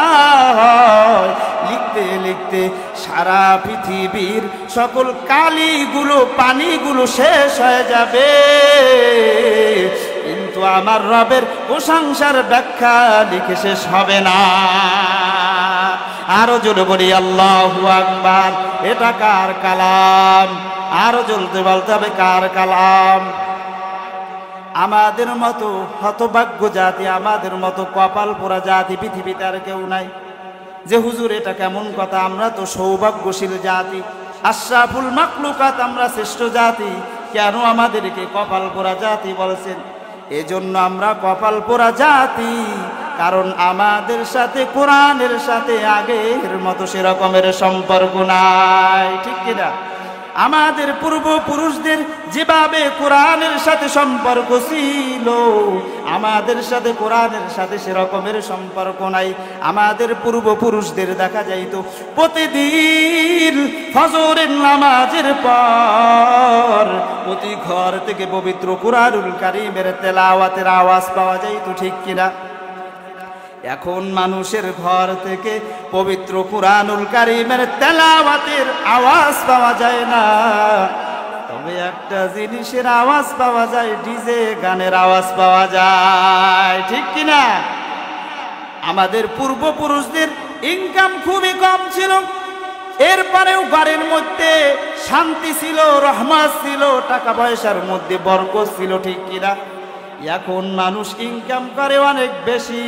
[SPEAKER 1] হয়, লিখতে লিখতে সারা পৃথিবীর সকল কালিগুলো, পানিগুলো শেষ হয়ে যাবে, কিন্তু আমার রবের প্রশংসার ব্যাখ্যা লিখে শেষ হবে না। আরো জোরে বলি আল্লাহু আকবার। এটা কার কালাম? আরো জ্বলতে বলতে হবে কার কালাম? আমাদের মতো হতভাগ্য জাতি, আমাদের মতো কপাল পোড়া জাতি পৃথিবীতে আর কেউ নাই যে হুজুর এটা কেমন কথা, আমরা তো সৌভাগ্যশীল জাতি, আশরাফুল মাখলুকাত, আমরা শ্রেষ্ঠ জাতি, কেন আমাদেরকে কপাল পোড়া জাতি বলছেন? এজন্য আমরা কপাল পোড়া জাতি, কারণ আমাদের সাথে কোরআনের সাথে আগের মতো সেরকমের সম্পর্ক নাই, ঠিক কিনা? আমাদের পূর্বপুরুষদের যেভাবে কোরআনের সাথে সম্পর্ক ছিল, আমাদের সাথে কোরআনের সাথে সেরকমের সম্পর্ক নাই। আমাদের পূর্বপুরুষদের দেখা যাইত প্রতিদিন ফজরের নামাজের পর প্রতি ঘর থেকে পবিত্র কুরআনুল কারীমের তেলাওয়াতের আওয়াজ পাওয়া যাইত, ঠিক কিনা? এখন মানুষের ঘর থেকে পবিত্র কুরআনুল কারীমের তেলাওয়াতের আওয়াজ পাওয়া যায় না, তবে একটা জিনিসের আওয়াজ পাওয়া যায়, ডিজে গানের আওয়াজ পাওয়া যায়, ঠিক কিনা? আমাদের পূর্বপুরুষদের ইনকাম খুবই কম ছিল, এরপরেও ঘরের মধ্যে শান্তি ছিল, রহমত ছিল, টাকা পয়সার মধ্যে বরকত ছিল, ঠিক কিনা? এখন মানুষ ইনকাম করে অনেক বেশি,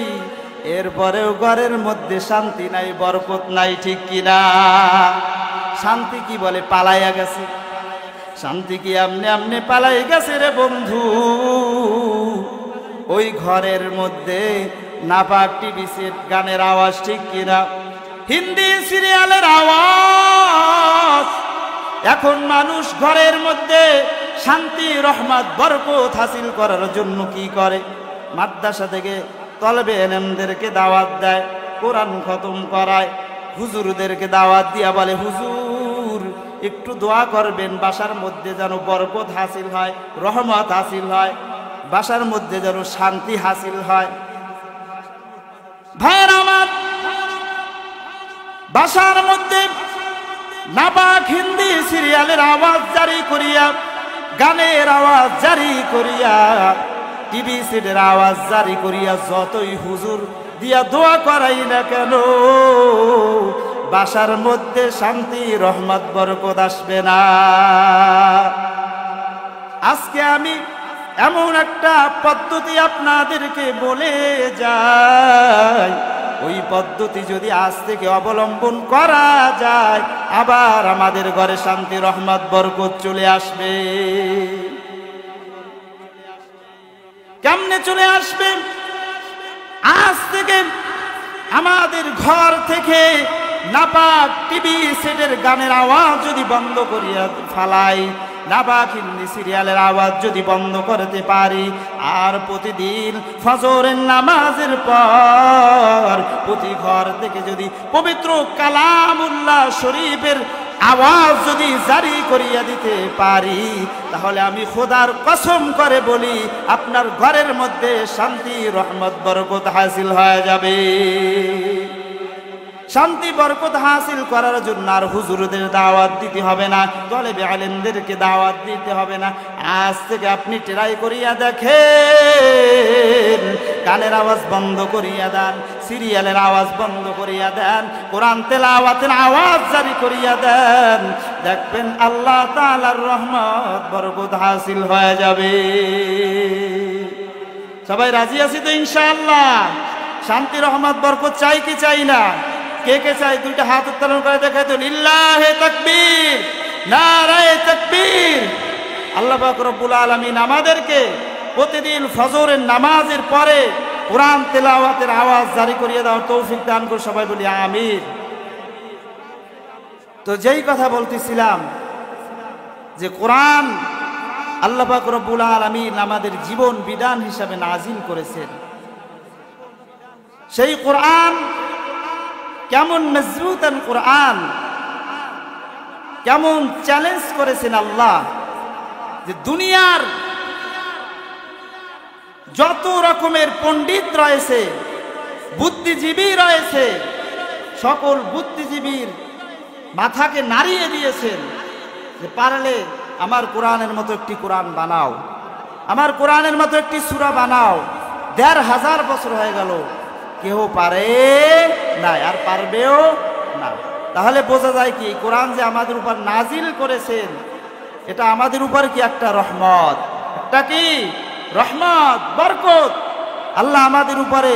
[SPEAKER 1] এরপরেও ঘরের মধ্যে শান্তি নাই, বরকত নাই, ঠিক কিনা? শান্তি কি বলে? পালাইয়া গেছে। শান্তি কি আমনে আমনে পালাই গেছে রে বন্ধু? ওই ঘরের মধ্যে নাপাক টিভি সেট, গানের আওয়াজ, ঠিক কিনা? হিন্দি সিরিয়ালের আওয়াজ। এখন মানুষ ঘরের মধ্যে শান্তি, রহমত, বরকত হাসিল করার জন্য কি করে? মাদ্রাসা থেকে তলবে এলেমদেরকে দাওয়াত দেয়, কোরআন খতম করায়, হুজুরদেরকে দাওয়াত দিয়া বলে হুজুর একটু দোয়া করবেন, বাসার মধ্যে যেন বরকত হাসিল হয়, রহমত হাসিল হয়, বাসার মধ্যে যেন শান্তি হাসিল হয়। ভাইয়ের আমার, বাসার মধ্যে নাপাক হিন্দি সিরিয়ালের আওয়াজ জারি করিয়া, গানের আওয়াজ জারি করিয়া, টিভি সেটের আওয়াজ জারি করিয়া যতই হুজুর দিয়া দোয়া করাই না কেন, বাসার মধ্যে শান্তি, রহমত, বরকত আসবে না। আজকে আমি এমন একটা পদ্ধতি আপনাদেরকে বলে যাই, ওই পদ্ধতি যদি আজ থেকে অবলম্বন করা যায়, আবার আমাদের ঘরে শান্তি, রহমত, বরকত চলে আসবে। কেমনে চলে আসবে? আজ থেকে আমাদের ঘর থেকে নাপাক টিভি সেটের গানের আওয়াজ যদি বন্ধ করিয়া ফালাই, নাপাক হিন্দি সিরিয়ালের আওয়াজ যদি বন্ধ করতে পারি, আর প্রতিদিন ফজরের নামাজের পর প্রতি ঘর থেকে যদি পবিত্র কালামুল্লাহ শরীফের আওয়াজ যদি জারি করিয়া দিতে পারি, তাহলে আমি খোদার কসম করে বলি আপনার ঘরের মধ্যে শান্তি, রহমত, বরকত হাসিল হয়ে যাবে। শান্তি, বরকত হাসিল করার জন্য আর হুজুরদের দাওয়াত দিতে হবে না, তলেবে আলেমদেরকে দাওয়াত দিতে হবে না। আজ থেকে আপনি ট্রাই করিয়া দেখেন, গানের আওয়াজ বন্ধ করিয়া দেন, সিরিয়ালের আওয়াজ বন্ধ করিয়া দেন, কোরআন তেলাওয়াতের আওয়াজ জারি করিয়া দেন, দেখবেন আল্লাহ তাআলার রহমত, বরকত হাসিল হয়ে যাবে। সবাই রাজি আছি তো ইনশাআল্লাহ? শান্তি, রহমত, বরকত চাই কি চাই না? কে কে চাই? দুইটা হাত উত্তোলন করে দেখাই তো। লিল্লাহে তাকবীর, নারায়ে তাকবীর। আল্লাহ পাক রব্বুল আলামিন আমাদেরকে প্রতিদিন ফজরের নামাজের পরে কোরআন তেলাওয়াতের আওয়াজ জারি করিয়ে দেওয়ার তৌফিক দান করে সবাই বলি আমিন। তো যেই কথা বলতেছিলাম যে কোরআন আল্লাহ পাক রব্বুল আলামিন আমাদের জীবন বিধান হিসাবে নাজিল করেছেন, সেই কোরআন কেমন মজবুতান কোরআন, কেমন চ্যালেঞ্জ করেছেন আল্লাহ, যে দুনিয়ার যত রকমের পণ্ডিত রয়েছে, বুদ্ধিজীবী রয়েছে, সকল বুদ্ধিজীবীর মাথাকে নাড়িয়ে দিয়েছেন যে পারলে আমার কোরআনের মতো একটি কোরআন বানাও, আমার কোরআনের মতো একটি সূরা বানাও। ১৫০০ বছর হয়ে গেল, কেউ পারে না, আর পারবেও না। তাহলে বোঝা যায় কি কোরআন যে আমাদের উপর নাজিল করেছেন এটা আমাদের উপর কি একটা রহমত, একটা কি রহমত, বরকত। আল্লাহ আমাদের উপরে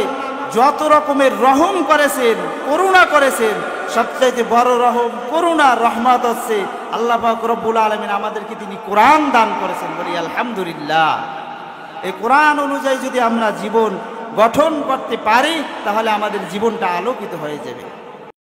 [SPEAKER 1] যত রকমের রহম করেছেন, করুণা করেছেন, সবচেয়ে বড় রহম, করুণা, রহমত হচ্ছে আল্লাহ পাক রব্বুল আলামিন আমাদেরকে তিনি কোরআন দান করেছেন। বলি আলহামদুলিল্লাহ। এই কোরআন অনুযায়ী যদি আমরা জীবন গঠন করতে পারি তাহলে আমাদের জীবনটা আলোকিত হয়ে যাবে।